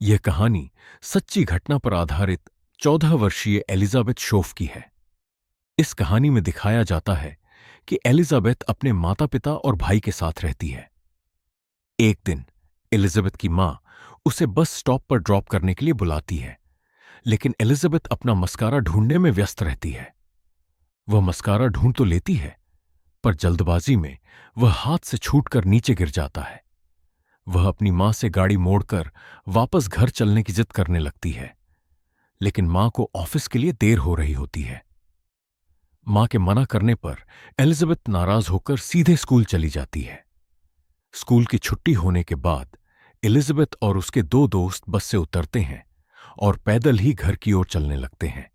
यह कहानी सच्ची घटना पर आधारित 14 वर्षीय एलिजाबेथ शोफ की है। इस कहानी में दिखाया जाता है कि एलिजाबेथ अपने माता पिता और भाई के साथ रहती है। एक दिन एलिजाबेथ की मां उसे बस स्टॉप पर ड्रॉप करने के लिए बुलाती है, लेकिन एलिजाबेथ अपना मस्कारा ढूंढने में व्यस्त रहती है। वह मस्कारा ढूंढ तो लेती है, पर जल्दबाजी में वह हाथ से छूटकर नीचे गिर जाता है। वह अपनी मां से गाड़ी मोड़कर वापस घर चलने की जिद करने लगती है, लेकिन मां को ऑफिस के लिए देर हो रही होती है। मां के मना करने पर एलिजाबेथ नाराज होकर सीधे स्कूल चली जाती है। स्कूल की छुट्टी होने के बाद एलिजाबेथ और उसके दो दोस्त बस से उतरते हैं और पैदल ही घर की ओर चलने लगते हैं।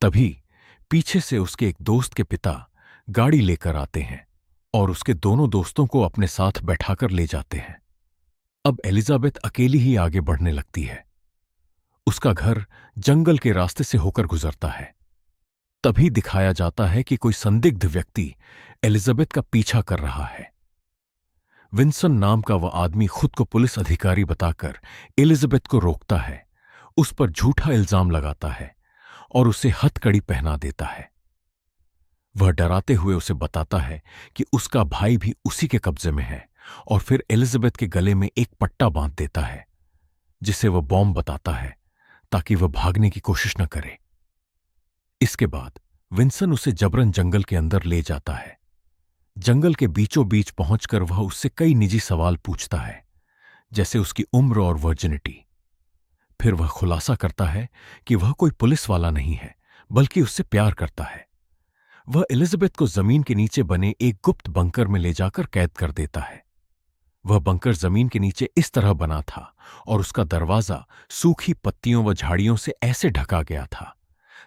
तभी पीछे से उसके एक दोस्त के पिता गाड़ी लेकर आते हैं और उसके दोनों दोस्तों को अपने साथ बैठाकर ले जाते हैं। अब एलिजाबेथ अकेली ही आगे बढ़ने लगती है। उसका घर जंगल के रास्ते से होकर गुजरता है। तभी दिखाया जाता है कि कोई संदिग्ध व्यक्ति एलिजाबेथ का पीछा कर रहा है। विंसन नाम का वह आदमी खुद को पुलिस अधिकारी बताकर एलिजाबेथ को रोकता है, उस पर झूठा इल्जाम लगाता है और उसे हथकड़ी पहना देता है। वह डराते हुए उसे बताता है कि उसका भाई भी उसी के कब्जे में है, और फिर एलिजाबेथ के गले में एक पट्टा बांध देता है, जिसे वह बॉम्ब बताता है ताकि वह भागने की कोशिश न करे। इसके बाद विंसन उसे जबरन जंगल के अंदर ले जाता है। जंगल के बीचों बीच पहुंचकर वह उससे कई निजी सवाल पूछता है, जैसे उसकी उम्र और वर्जिनिटी। फिर वह खुलासा करता है कि वह कोई पुलिस वाला नहीं है, बल्कि उससे प्यार करता है। वह एलिजाबेथ को जमीन के नीचे बने एक गुप्त बंकर में ले जाकर कैद कर देता है। वह बंकर जमीन के नीचे इस तरह बना था और उसका दरवाजा सूखी पत्तियों व झाड़ियों से ऐसे ढका गया था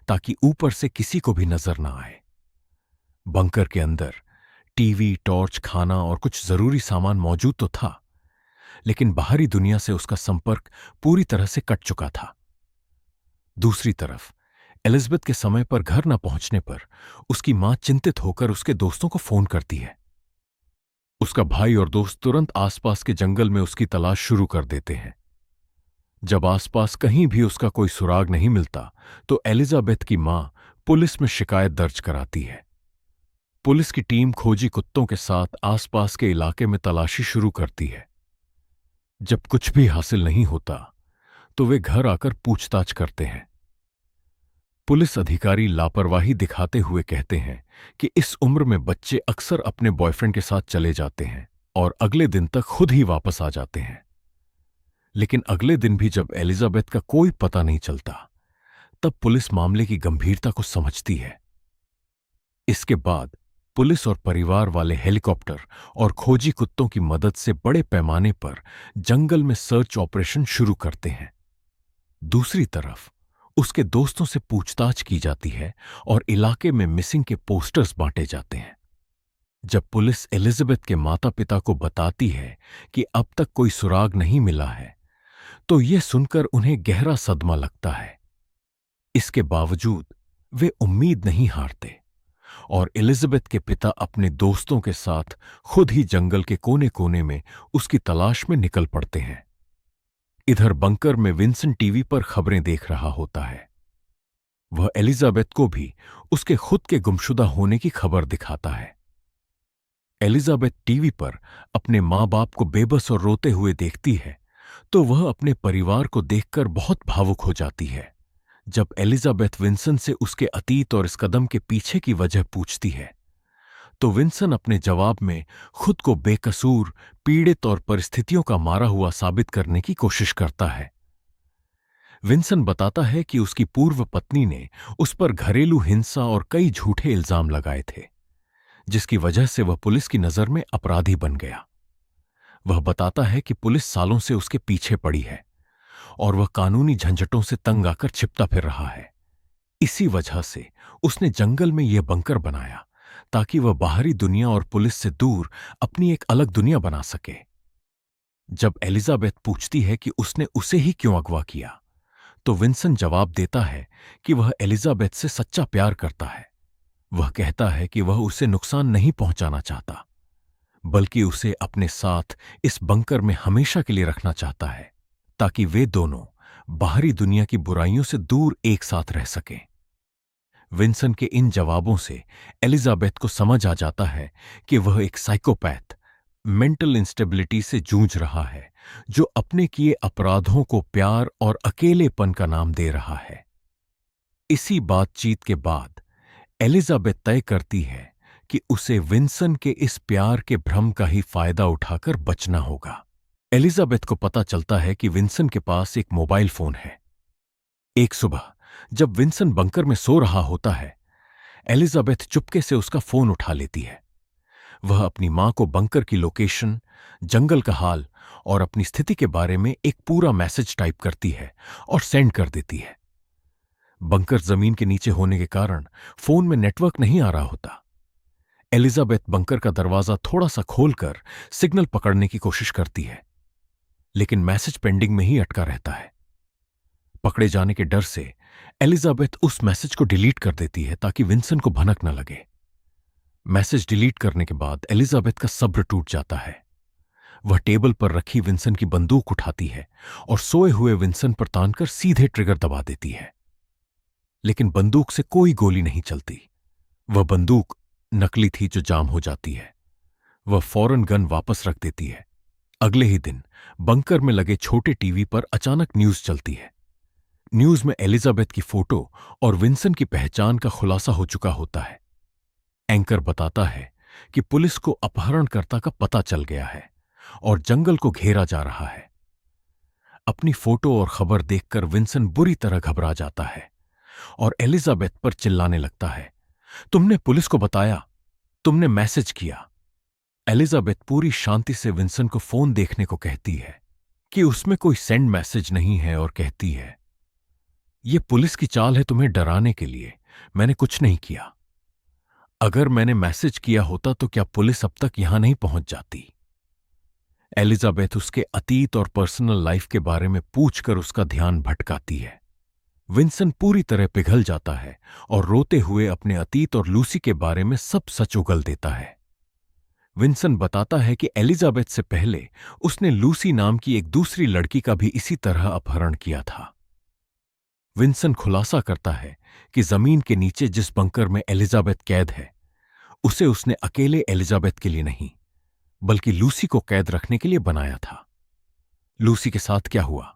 ताकि ऊपर से किसी को भी नजर न आए। बंकर के अंदर टीवी, टॉर्च, खाना और कुछ जरूरी सामान मौजूद तो था, लेकिन बाहरी दुनिया से उसका संपर्क पूरी तरह से कट चुका था। दूसरी तरफ एलिजाबेथ के समय पर घर न पहुंचने पर उसकी मां चिंतित होकर उसके दोस्तों को फोन करती है। उसका भाई और दोस्त तुरंत आसपास के जंगल में उसकी तलाश शुरू कर देते हैं। जब आसपास कहीं भी उसका कोई सुराग नहीं मिलता, तो एलिजाबेथ की मां पुलिस में शिकायत दर्ज कराती है। पुलिस की टीम खोजी कुत्तों के साथ आसपास के इलाके में तलाशी शुरू करती है। जब कुछ भी हासिल नहीं होता, तो वे घर आकर पूछताछ करते हैं। पुलिस अधिकारी लापरवाही दिखाते हुए कहते हैं कि इस उम्र में बच्चे अक्सर अपने बॉयफ्रेंड के साथ चले जाते हैं और अगले दिन तक खुद ही वापस आ जाते हैं। लेकिन अगले दिन भी जब एलिजाबेथ का कोई पता नहीं चलता, तब पुलिस मामले की गंभीरता को समझती है। इसके बाद पुलिस और परिवार वाले हेलीकॉप्टर और खोजी कुत्तों की मदद से बड़े पैमाने पर जंगल में सर्च ऑपरेशन शुरू करते हैं। दूसरी तरफ उसके दोस्तों से पूछताछ की जाती है और इलाके में मिसिंग के पोस्टर्स बांटे जाते हैं। जब पुलिस एलिजाबेथ के माता पिता को बताती है कि अब तक कोई सुराग नहीं मिला है, तो यह सुनकर उन्हें गहरा सदमा लगता है। इसके बावजूद वे उम्मीद नहीं हारते और एलिजाबेथ के पिता अपने दोस्तों के साथ खुद ही जंगल के कोने कोने में उसकी तलाश में निकल पड़ते हैं। इधर बंकर में विंसन टीवी पर खबरें देख रहा होता है। वह एलिजाबेथ को भी उसके खुद के गुमशुदा होने की खबर दिखाता है। एलिजाबेथ टीवी पर अपने मां बाप को बेबस और रोते हुए देखती है, तो वह अपने परिवार को देखकर बहुत भावुक हो जाती है। जब एलिजाबेथ विंसन से उसके अतीत और इस कदम के पीछे की वजह पूछती है, तो विंसन अपने जवाब में खुद को बेकसूर, पीड़ित और परिस्थितियों का मारा हुआ साबित करने की कोशिश करता है। विंसन बताता है कि उसकी पूर्व पत्नी ने उस पर घरेलू हिंसा और कई झूठे इल्जाम लगाए थे, जिसकी वजह से वह पुलिस की नजर में अपराधी बन गया। वह बताता है कि पुलिस सालों से उसके पीछे पड़ी है और वह कानूनी झंझटों से तंग आकर छिपता फिर रहा है। इसी वजह से उसने जंगल में यह बंकर बनाया ताकि वह बाहरी दुनिया और पुलिस से दूर अपनी एक अलग दुनिया बना सके। जब एलिजाबेथ पूछती है कि उसने उसे ही क्यों अगवा किया, तो विंसन जवाब देता है कि वह एलिजाबेथ से सच्चा प्यार करता है। वह कहता है कि वह उसे नुकसान नहीं पहुंचाना चाहता, बल्कि उसे अपने साथ इस बंकर में हमेशा के लिए रखना चाहता है, ताकि वे दोनों बाहरी दुनिया की बुराइयों से दूर एक साथ रह सकें। विंसन के इन जवाबों से एलिजाबेथ को समझ आ जाता है कि वह एक साइकोपैथ मेंटल इंस्टेबिलिटी से जूझ रहा है, जो अपने किए अपराधों को प्यार और अकेलेपन का नाम दे रहा है। इसी बातचीत के बाद एलिजाबेथ तय करती है कि उसे विंसन के इस प्यार के भ्रम का ही फायदा उठाकर बचना होगा। एलिजाबेथ को पता चलता है कि विंसन के पास एक मोबाइल फोन है। एक सुबह जब विंसन बंकर में सो रहा होता है, एलिजाबेथ चुपके से उसका फोन उठा लेती है। वह अपनी मां को बंकर की लोकेशन, जंगल का हाल और अपनी स्थिति के बारे में एक पूरा मैसेज टाइप करती है और सेंड कर देती है। बंकर जमीन के नीचे होने के कारण फोन में नेटवर्क नहीं आ रहा होता। एलिजाबेथ बंकर का दरवाजा थोड़ा सा खोलकर सिग्नल पकड़ने की कोशिश करती है, लेकिन मैसेज पेंडिंग में ही अटका रहता है। पकड़े जाने के डर से एलिजाबेथ उस मैसेज को डिलीट कर देती है ताकि विंसन को भनक न लगे। मैसेज डिलीट करने के बाद एलिजाबेथ का सब्र टूट जाता है। वह टेबल पर रखी विंसन की बंदूक उठाती है और सोए हुए विंसन पर तानकर सीधे ट्रिगर दबा देती है, लेकिन बंदूक से कोई गोली नहीं चलती। वह बंदूक नकली थी जो जाम हो जाती है। वह फौरन गन वापस रख देती है। अगले ही दिन बंकर में लगे छोटे टीवी पर अचानक न्यूज चलती है। न्यूज में एलिजाबेथ की फोटो और विंसन की पहचान का खुलासा हो चुका होता है। एंकर बताता है कि पुलिस को अपहरणकर्ता का पता चल गया है और जंगल को घेरा जा रहा है। अपनी फोटो और खबर देखकर विंसन बुरी तरह घबरा जाता है और एलिजाबेथ पर चिल्लाने लगता है, तुमने पुलिस को बताया, तुमने मैसेज किया। एलिजाबेथ पूरी शांति से विंसन को फोन देखने को कहती है कि उसमें कोई सेंड मैसेज नहीं है और कहती है, यह पुलिस की चाल है तुम्हें डराने के लिए, मैंने कुछ नहीं किया। अगर मैंने मैसेज किया होता तो क्या पुलिस अब तक यहां नहीं पहुंच जाती। एलिजाबेथ उसके अतीत और पर्सनल लाइफ के बारे में पूछकर उसका ध्यान भटकाती है। विंसन पूरी तरह पिघल जाता है और रोते हुए अपने अतीत और लूसी के बारे में सब सच उगल देता है। विंसन बताता है कि एलिजाबेथ से पहले उसने लूसी नाम की एक दूसरी लड़की का भी इसी तरह अपहरण किया था। विंसन खुलासा करता है कि जमीन के नीचे जिस बंकर में एलिजाबेथ कैद है, उसे उसने अकेले एलिजाबेथ के लिए नहीं, बल्कि लूसी को कैद रखने के लिए बनाया था। लूसी के साथ क्या हुआ?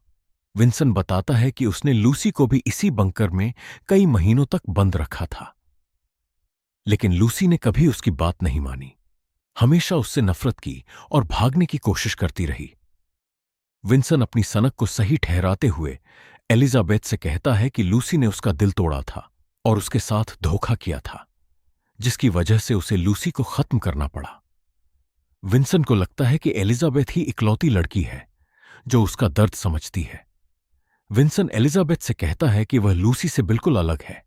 विंसन बताता है कि उसने लूसी को भी इसी बंकर में कई महीनों तक बंद रखा था, लेकिन लूसी ने कभी उसकी बात नहीं मानी, हमेशा उससे नफरत की और भागने की कोशिश करती रही। विंसन अपनी सनक को सही ठहराते हुए एलिजाबेथ से कहता है कि लूसी ने उसका दिल तोड़ा था और उसके साथ धोखा किया था, जिसकी वजह से उसे लूसी को खत्म करना पड़ा। विंसन को लगता है कि एलिजाबेथ ही इकलौती लड़की है जो उसका दर्द समझती है। विंसन एलिजाबेथ से कहता है कि वह लूसी से बिल्कुल अलग है,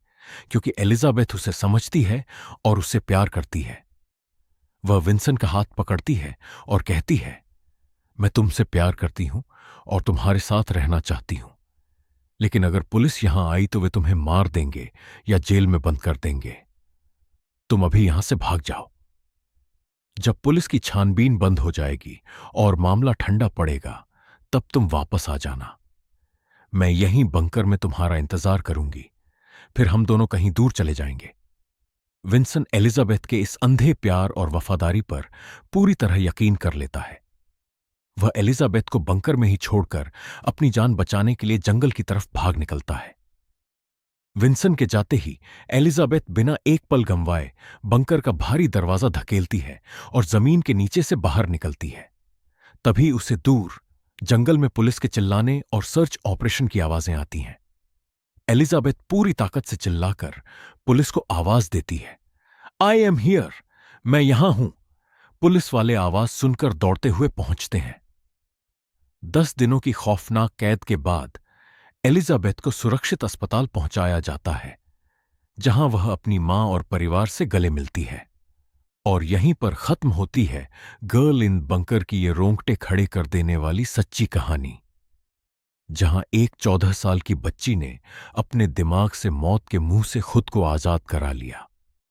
क्योंकि एलिजाबेथ उसे समझती है और उससे प्यार करती है। वह विंसन का हाथ पकड़ती है और कहती है, मैं तुमसे प्यार करती हूं और तुम्हारे साथ रहना चाहती हूं, लेकिन अगर पुलिस यहां आई तो वे तुम्हें मार देंगे या जेल में बंद कर देंगे। तुम अभी यहां से भाग जाओ। जब पुलिस की छानबीन बंद हो जाएगी और मामला ठंडा पड़ेगा, तब तुम वापस आ जाना। मैं यहीं बंकर में तुम्हारा इंतजार करूंगी, फिर हम दोनों कहीं दूर चले जाएंगे। विंसन एलिजाबेथ के इस अंधे प्यार और वफादारी पर पूरी तरह यकीन कर लेता है। वह एलिजाबेथ को बंकर में ही छोड़कर अपनी जान बचाने के लिए जंगल की तरफ भाग निकलता है। विंसन के जाते ही एलिजाबेथ बिना एक पल गंवाए बंकर का भारी दरवाजा धकेलती है और जमीन के नीचे से बाहर निकलती है। तभी उसे दूर जंगल में पुलिस के चिल्लाने और सर्च ऑपरेशन की आवाजें आती हैं। एलिजाबेथ पूरी ताकत से चिल्लाकर पुलिस को आवाज देती है, आई एम हियर, मैं यहां हूं। पुलिस वाले आवाज सुनकर दौड़ते हुए पहुंचते हैं। 10 दिनों की खौफनाक कैद के बाद एलिजाबेथ को सुरक्षित अस्पताल पहुंचाया जाता है, जहां वह अपनी मां और परिवार से गले मिलती है। और यहीं पर खत्म होती है गर्ल इन बंकर की ये रोंगटे खड़े कर देने वाली सच्ची कहानी, जहां एक 14 साल की बच्ची ने अपने दिमाग से मौत के मुंह से खुद को आजाद करा लिया।